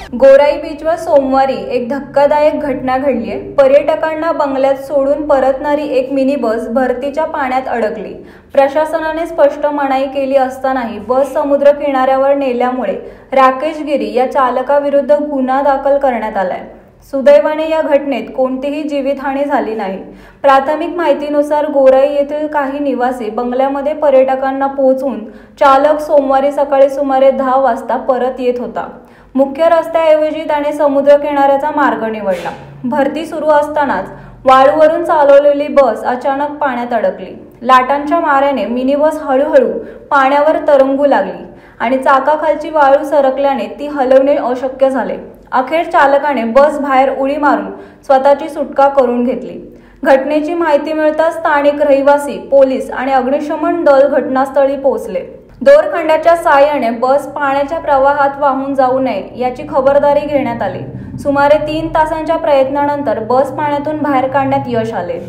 गोराई बीचवर सोमवारी एक धक्कादायक घटना घडली आहे। पर्यटकांना बंगल्यात सोडून परतणारी एक मिनी बस भरतीच्या पाण्यात अडकली। प्रशासनाने स्पष्ट मनाई केली असतानाही बस समुद्र किनाऱ्यावर नेल्यामुळे राकेश गिरी या चालकाविरुद्ध गुन्हा दाखल करण्यात आलाय। सुदैवाने या घटनेत कोणतीही जीवितहानी झाली नाही। प्राथमिक माहितीनुसार गोराई येथील काही निवासी बंगल्यामध्ये पर्यटकांना पोहोचवून चालक सोमवारी सकाळी सुमारे 10 वाजता परत येत होता। मुख्य रस्त्याऐवजी त्याने समुद्र किनाऱ्याचा मार्ग निवडला। भरती सुरू असतानाच वाळूवरून चालवलेली बस अचानक पाण्यात अडकली। लाटांच्या माऱ्याने मिनी बस हळूहळू पाण्यावर तरंगू लागली आणि चाकाखालची वाळू सरकल्याने ती हलवणे अशक्य झाले। अखेर चालकाने बस बाहेर उडी मारून स्वतःची सुटका करून घेतली। घटनेची माहिती मिळताच स्थानिक रहिवासी, पोलीस आणि अग्निशमन दल घटनास्थळी पोहोचले। दोरखंडाच्या साहाय्याने बस पाण्याच्या प्रवाहात वाहून जाऊ नये याची खबरदारी घेण्यात आली। सुमारे 3 तासांच्या प्रयत्नानंतर बस पाण्यातून बाहेर काढण्यात यश आले।